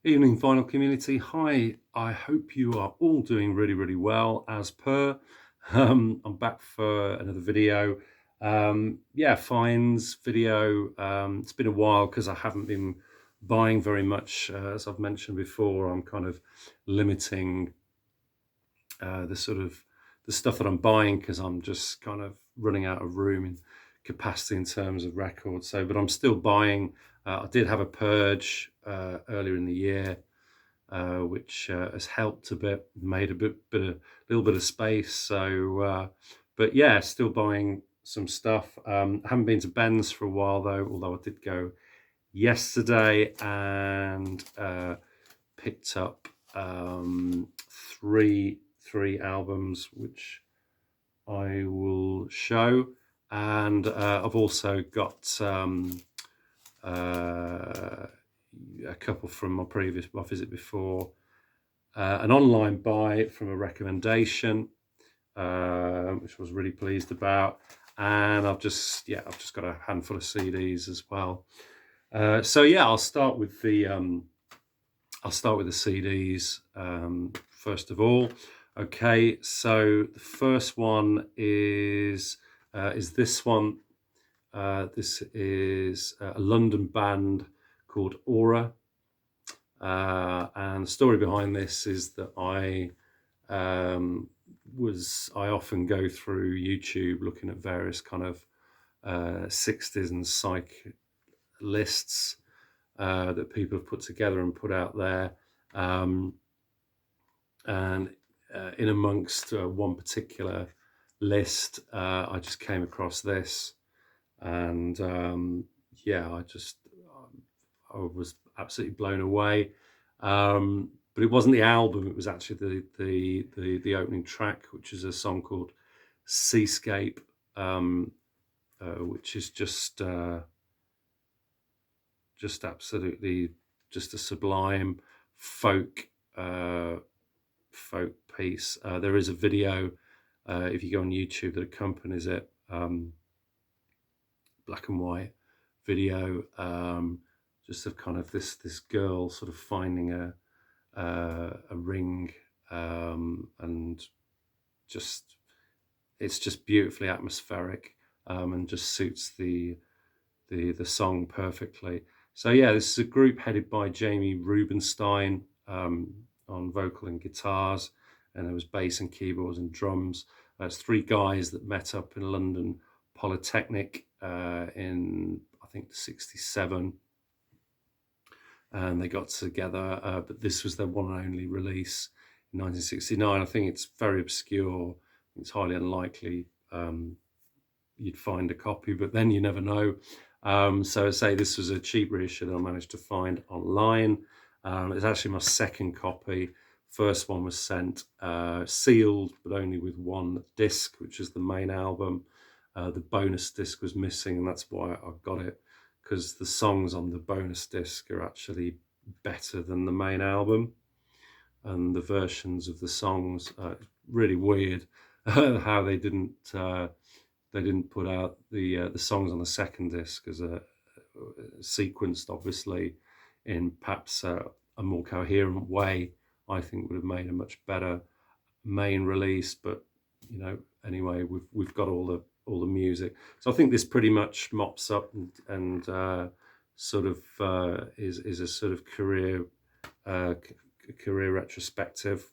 Evening vinyl community. Hi, I hope you are all doing really, really well as per. I'm back for another video. Yeah, finds video. It's been a while because I haven't been buying very much. As I've mentioned before, I'm kind of limiting the stuff that I'm buying because I'm just kind of running out of room and capacity in terms of records. So, but I'm still buying. I did have a purge earlier in the year, which has helped a bit, made little bit of space. So, but yeah, still buying some stuff. I haven't been to Ben's for a while though, although I did go yesterday and picked up three albums, which I will show, and I've also got a couple from my visit before, an online buy from a recommendation, which I was really pleased about, and I've just got a handful of CDs as well. So yeah, I'll start with the CDs first of all. Okay, so the first one is this one. This is a London band called Aura, and the story behind this is that I often go through YouTube looking at various kind of 60s and psych lists that people have put together and put out there, and in amongst one particular list, I just came across this, and yeah, I was absolutely blown away. But it wasn't the album; it was actually the opening track, which is a song called "Seascape," which is just absolutely just a sublime folk piece. There is a video, if you go on YouTube, that accompanies it, black and white video, just of kind of this girl sort of finding a ring, and just it's just beautifully atmospheric, and just suits the song perfectly. So yeah, this is a group headed by Jamie Rubenstein on vocal and guitars, and there was bass and keyboards and drums. It's three guys that met up in London Polytechnic in, I think, '67, and they got together. But this was their one and only release in 1969. I think it's very obscure. It's highly unlikely you'd find a copy, but then you never know. So I say this was a cheap reissue that I managed to find online. It's actually my second copy. First one was sent sealed, but only with one disc, which is the main album. The bonus disc was missing, and that's why I got it, because the songs on the bonus disc are actually better than the main album, and the versions of the songs are really weird how they didn't put out the songs on the second disc as a sequenced, obviously, in perhaps a more coherent way. I think would have made a much better main release, but you know, anyway, we've got all the music. So I think this pretty much mops up and sort of is a sort of career retrospective.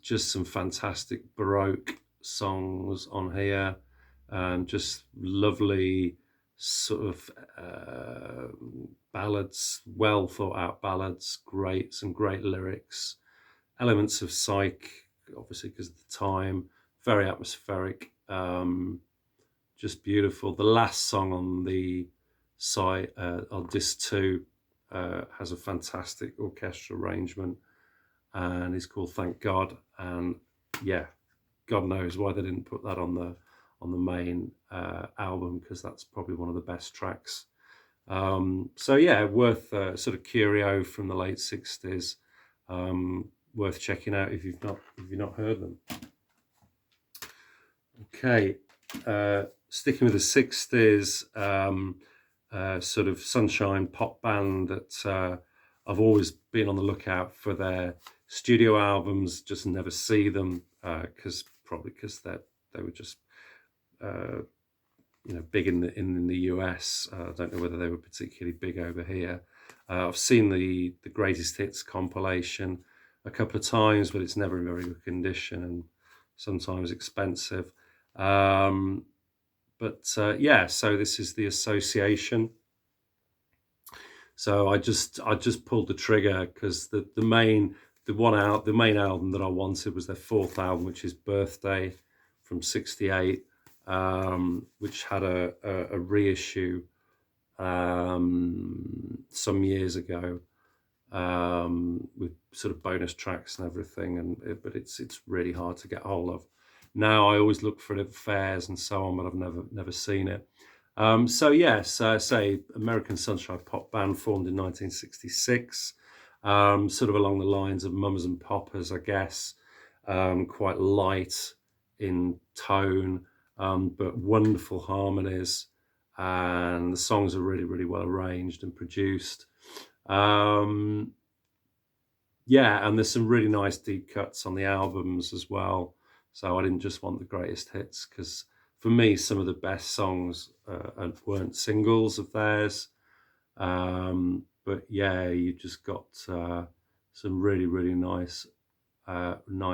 Just some fantastic Baroque songs on here, and just lovely sort of ballads, well thought out ballads, some great lyrics, elements of psych, obviously because of the time, very atmospheric, just beautiful. The last song on the site, on disc 2, has a fantastic orchestral arrangement, and it's called Thank God. And yeah, God knows why they didn't put that on the main album, because that's probably one of the best tracks. So yeah, worth sort of curio from the late '60s. Worth checking out if you've not heard them. Okay, sticking with the '60s, sort of sunshine pop band that I've always been on the lookout for their studio albums, just never see them because they were just big in the US. I don't know whether they were particularly big over here. I've seen the greatest hits compilation a couple of times, but it's never in very good condition and sometimes expensive. Yeah, so this is the Association. So I just pulled the trigger because the main album that I wanted was their fourth album, which is Birthday from '68, which had a reissue some years ago with sort of bonus tracks and everything, but it's really hard to get hold of. Now I always look for it at fairs and so on, but I've never seen it. So yes, say American Sunshine Pop Band formed in 1966, sort of along the lines of Mums and Poppers, I guess. Quite light in tone, but wonderful harmonies, and the songs are really, really well arranged and produced. Yeah, and there's some really nice deep cuts on the albums as well. So I didn't just want the greatest hits, because for me, some of the best songs weren't singles of theirs. But yeah, you just got some really, really nice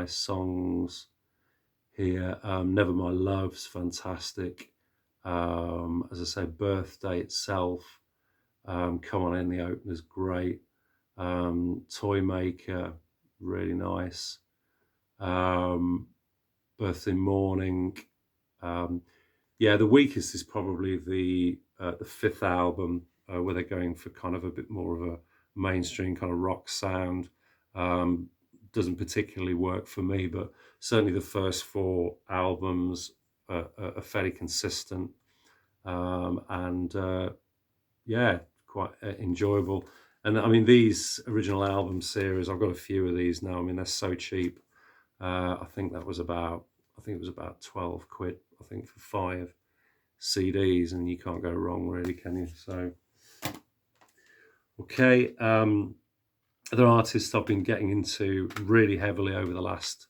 songs here. Never My Love's fantastic. As I say, Birthday itself, Come On In, the opener's great. Toy Maker, really nice. Birthday Morning. Yeah, the weakest is probably the fifth album, where they're going for kind of a bit more of a mainstream kind of rock sound. Doesn't particularly work for me, but certainly the first four albums are fairly consistent, and yeah, quite enjoyable. And I mean, these original album series, I've got a few of these now. I mean, they're so cheap. I think it was about 12 quid, I think, for 5 CDs, and you can't go wrong, really, can you? So, okay. Other artists I've been getting into really heavily over the last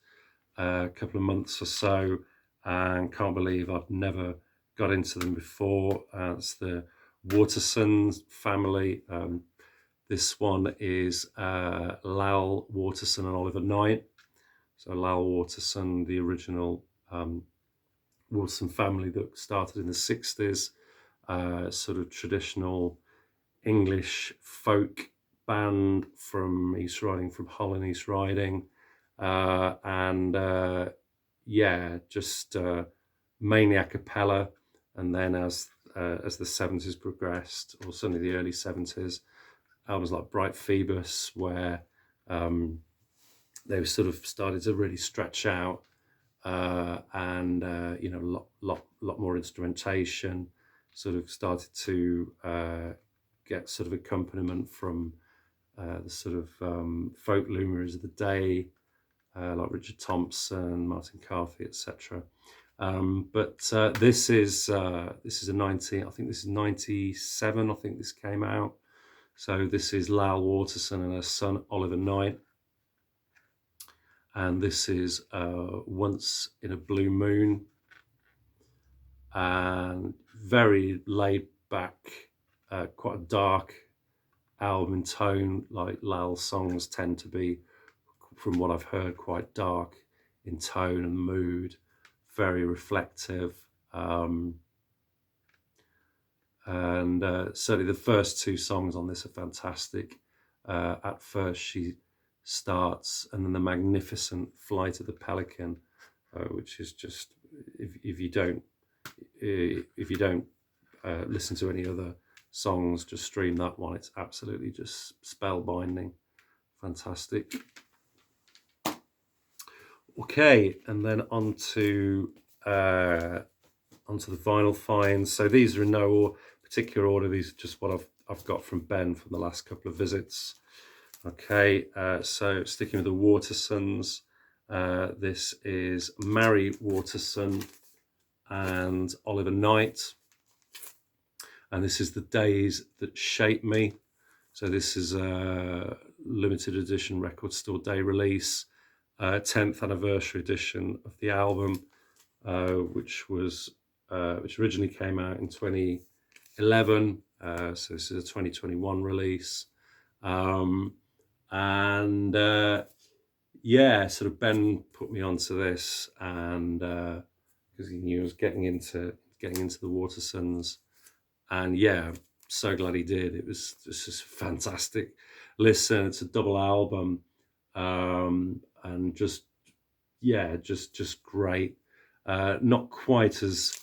couple of months or so, and can't believe I've never got into them before. It's the Waton Family. This one is Lal Waterson and Oliver Knight. So Lal Waterson, the original Waton Family that started in the 60s, sort of traditional English folk band from East Riding, from Hull and East Riding. Yeah, just mainly a cappella. And then as the 70s progressed, or certainly the early 70s, albums like Bright Phoebus, where they've sort of started to really stretch out, and a lot more instrumentation. Sort of started to get sort of accompaniment from the sort of folk luminaries of the day, like Richard Thompson, Martin Carthy, etc. But this is a 19. I think this is 97. I think this came out. So this is Lal Waterson and her son Oliver Knight, and this is Once in a Blue Moon, and very laid back, quite a dark album in tone. Like Lal's songs tend to be, from what I've heard, quite dark in tone and mood, very reflective. And certainly the first two songs on this are fantastic. At First She Starts, and then the magnificent Flight of the Pelican, which is just, if you don't listen to any other songs, just stream that one. It's absolutely just spellbinding, fantastic. Okay, and then onto the vinyl finds. So these are in no particular order. These are just what I've got from Ben from the last couple of visits. Okay, so sticking with the Watersons, this is Mary Waterson and Oliver Knight. and this is The Days That Shape Me. So this is a limited edition record store day release, 10th anniversary edition of the album, which originally came out in 2011. So this is a 2021 release. Yeah, sort of Ben put me onto this, and because he knew I was getting into the Watersons, and yeah, I'm so glad he did. It was just fantastic listen. It's a double album, and just great. Not quite as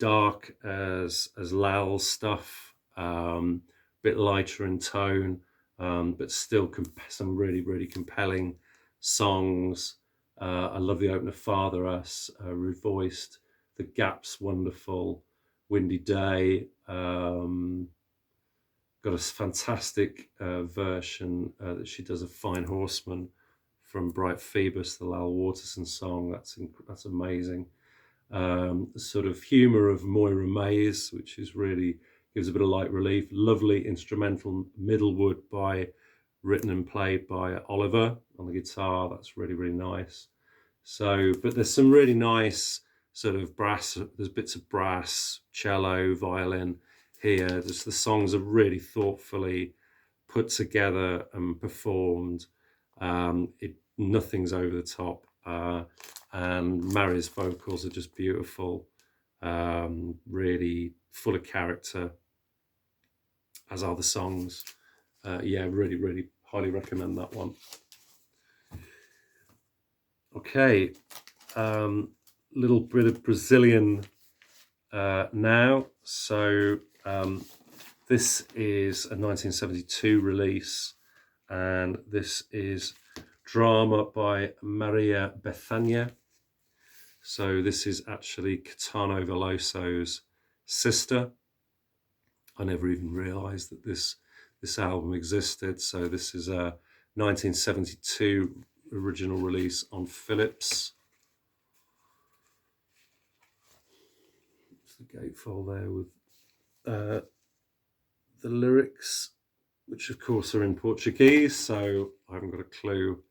dark as Lal's stuff, bit lighter in tone, but still some really compelling songs. I love the opener, Father Us, revoiced. The Gap's wonderful. Windy Day. Got a fantastic version that she does of Fine Horseman from Bright Phoebus, the Lal Waterson song. That's amazing. The sort of humour of Moira Mays, which is really gives a bit of light relief. Lovely instrumental Middlewood written and played by Oliver on the guitar. That's really nice. So, but there's some really nice sort of brass. There's bits of brass, cello, violin here. Just the songs are really thoughtfully put together and performed. Nothing's over the top. And Mary's vocals are just beautiful, really full of character, as are the songs. Yeah, really highly recommend that one. Okay, little bit of Brazilian now. So this is a 1972 release, and this is Drama by Maria Bethânia. So this is actually Caetano Veloso's sister. I never even realised that this album existed. So this is a 1972 original release on Philips. It's the gatefold there with the lyrics, which of course are in Portuguese, so I haven't got a clue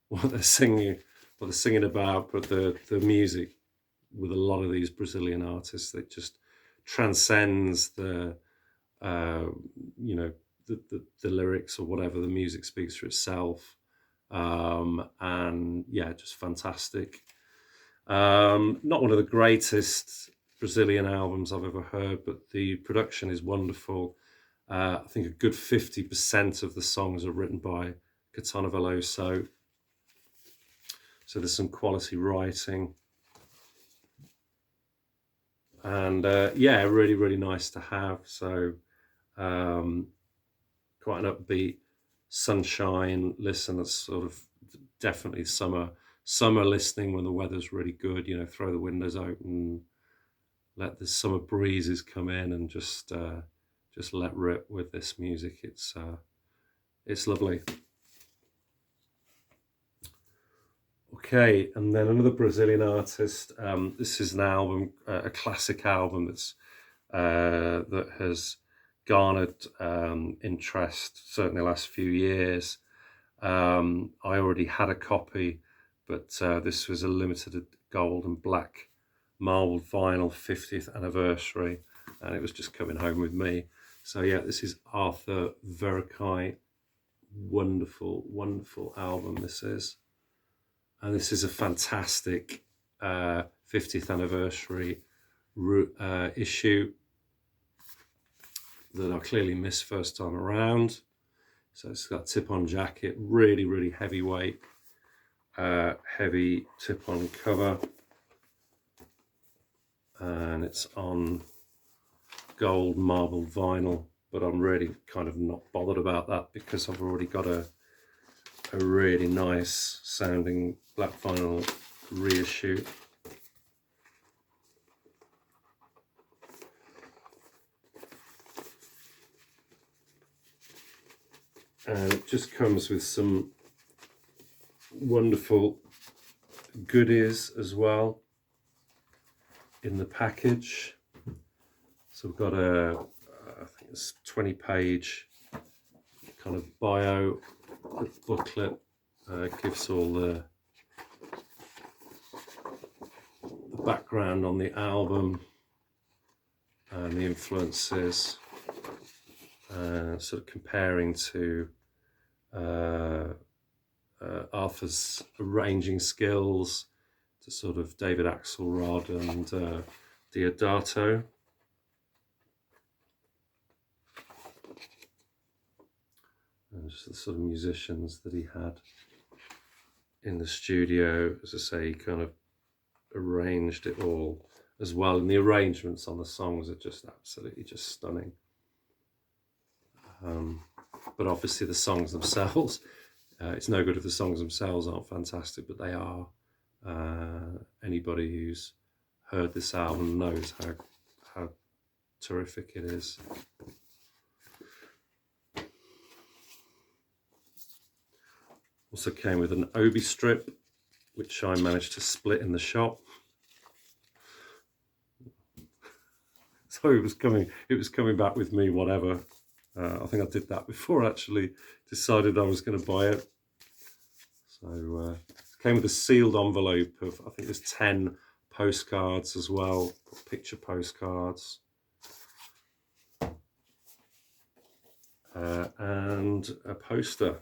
what they're singing about, but the music with a lot of these Brazilian artists, that just transcends the lyrics or whatever. The music speaks for itself, and yeah, just fantastic. Not one of the greatest Brazilian albums I've ever heard, but the production is wonderful. I think a good 50% of the songs are written by Caetano Veloso. So there's some quality writing. And yeah, really nice to have. So quite an upbeat sunshine listen. That's sort of definitely summer listening when the weather's really good. You know, throw the windows open, let the summer breezes come in, and just let rip with this music. It's lovely. Okay, and then another Brazilian artist. This is an album, a classic album that has garnered interest certainly the last few years. I already had a copy, but this was a limited gold and black marbled vinyl 50th anniversary, and it was just coming home with me. So yeah, this is Arthur Verai. Wonderful album this is. And this is a fantastic 50th anniversary issue that I clearly missed first time around. So it's got tip-on jacket, really heavyweight, heavy tip-on cover. And it's on gold marbled vinyl, but I'm really kind of not bothered about that because I've already got a really nice sounding black vinyl reissue. And it just comes with some wonderful goodies as well in the package. So we've got a this 20-page kind of bio booklet. Gives all the background on the album and the influences, sort of comparing to Arthur's arranging skills to sort of David Axelrod and Diodato. And just the sort of musicians that he had in the studio. As I say, he kind of arranged it all as well, and the arrangements on the songs are just absolutely just stunning. But obviously the songs themselves, it's no good if the songs themselves aren't fantastic, but they are. Anybody who's heard this album knows how terrific it is. Also came with an obi strip, which I managed to split in the shop. So it was coming back with me, whatever. I think I did that before I actually decided I was going to buy it. So it came with a sealed envelope of, I think there's 10 postcards as well, picture postcards. And a poster.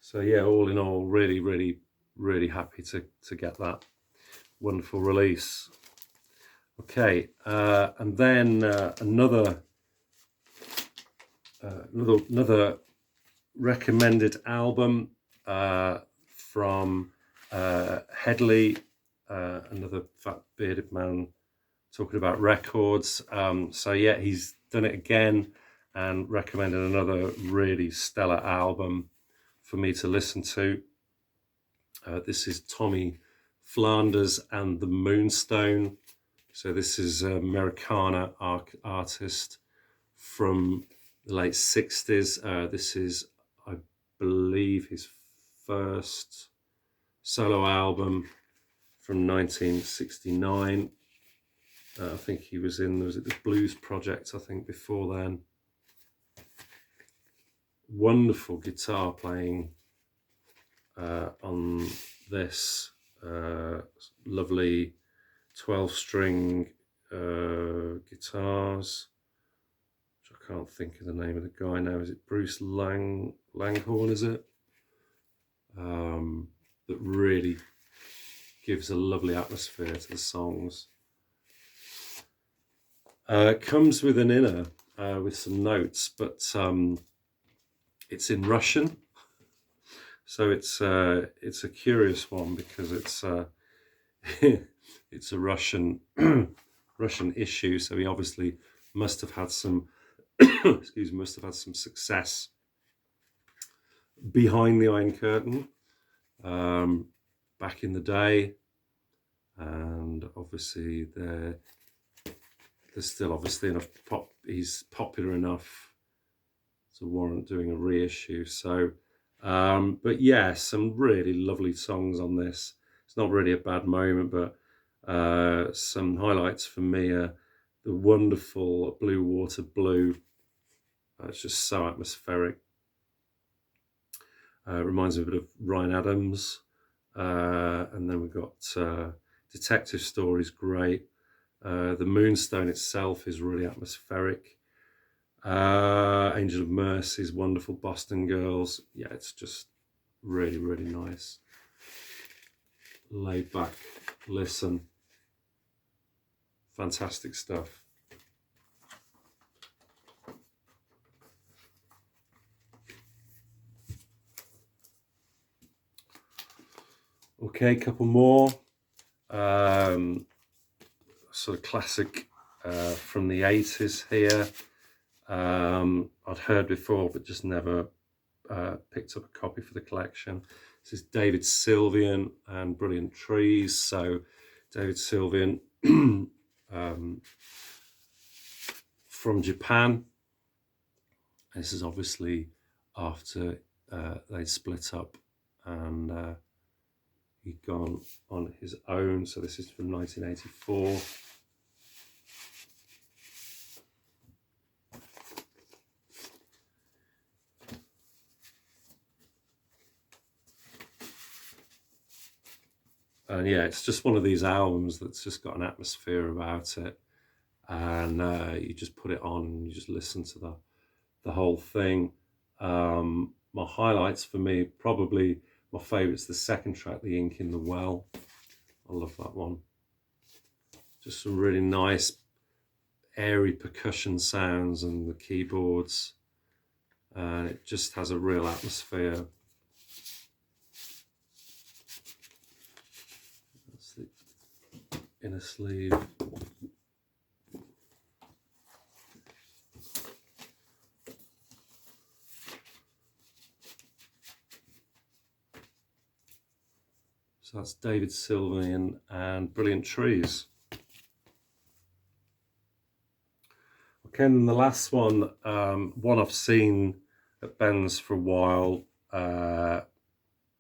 So yeah, all in all, really, really, really happy to get that wonderful release. Okay, and then another recommended album from Headley, another fat bearded man talking about records. So yeah, he's done it again and recommended another really stellar album for me to listen to. This is Tommy Flanders and the Moonstone. So this is an Americana artist from the late 60s. This is, I believe, his first solo album from 1969. I think he was in, was it the Blues Project, I think, before then. Wonderful guitar playing on this, lovely 12-string guitars, which I can't think of the name of the guy now. Is it Bruce Langhorne, is it? That really gives a lovely atmosphere to the songs. It comes with an inner with some notes, but it's in Russian, so it's a curious one because it's it's a Russian Russian issue. So he obviously must have had some must have had some success behind the Iron Curtain back in the day, and obviously there's still obviously enough he's popular enough to warrant doing a reissue. So but yeah, some really lovely songs on this. It's not really a bad moment, but some highlights for me are the wonderful Blue Water Blue. It's just so atmospheric. Reminds me a bit of Ryan Adams. And then we've got Detective Stories, great. The Moonstone itself is really atmospheric. Angel of Mercy's wonderful. Boston Girls. Yeah, it's just really, really nice. Laid back, listen. Fantastic stuff. Okay, a couple more. Sort of classic from the 80s here. I'd heard before, but just never picked up a copy for the collection. This is David Sylvian and Brilliant Trees. So David Sylvian from Japan. This is obviously after they split up, and he'd gone on his own. So this is from 1984. And yeah, it's just one of these albums that's just got an atmosphere about it, and you just put it on and you just listen to the whole thing. My highlights for me, probably my favourite's the second track, The Ink in the Well. I love that one. Just some really nice airy percussion sounds and the keyboards, and it just has a real atmosphere. That's the inner sleeve. So that's David Sylvian and Brilliant Trees. Okay, and the last one, one I've seen at Ben's for a while. Don't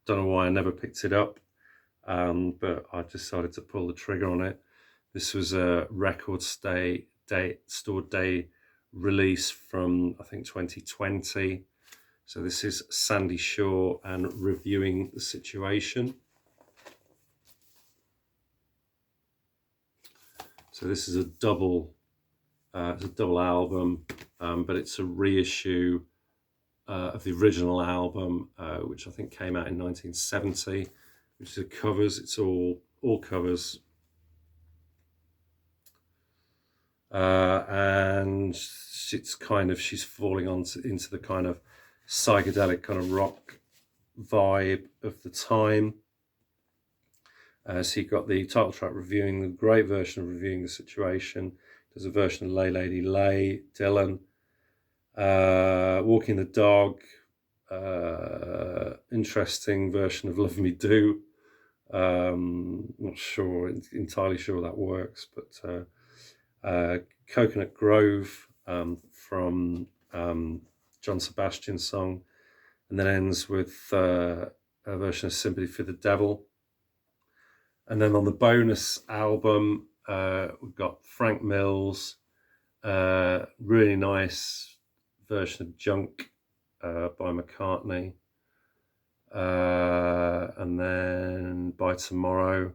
know why I never picked it up, but I decided to pull the trigger on it. This was a record store day release from, I think, 2020. So this is Sandy Shore and Reviewing the Situation. So this is a double album, but it's a reissue of the original album, which I think came out in 1970, which is covers. It's all covers, and it's kind of, she's falling into the kind of psychedelic kind of rock vibe of the time. So you've got the title track, Reviewing, the great version of Reviewing the Situation. There's a version of Lay Lady Lay, Dylan. Walking the Dog, interesting version of Love Me Do. Not sure, entirely sure that works, but Coconut Grove from John Sebastian's song, and then ends with a version of Sympathy for the Devil. And then on the bonus album, we've got Frank Mills, really nice version of Junk by McCartney. And then By Tomorrow,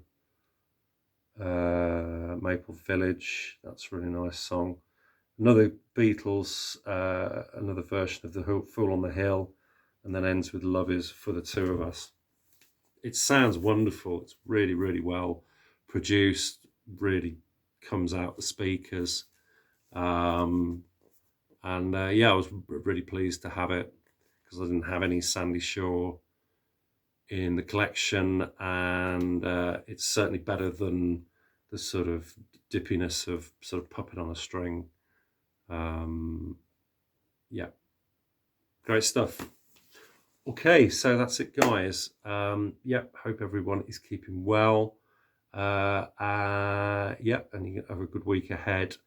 Maple Village, that's a really nice song. Another Beatles, another version of The Fool on the Hill, and then ends with Love Is for the Two of Us. It sounds wonderful. It's really, really well produced, really comes out the speakers. And yeah, I was really pleased to have it, because I didn't have any Sandy Shore in the collection, and it's certainly better than the sort of dippiness of sort of Puppet on a String. Yeah, great stuff. Okay, so that's it, guys. Yeah, hope everyone is keeping well. Yeah, and you have a good week ahead.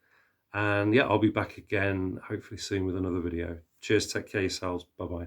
And yeah, I'll be back again hopefully soon with another video. Cheers, take care of yourselves. Bye-bye.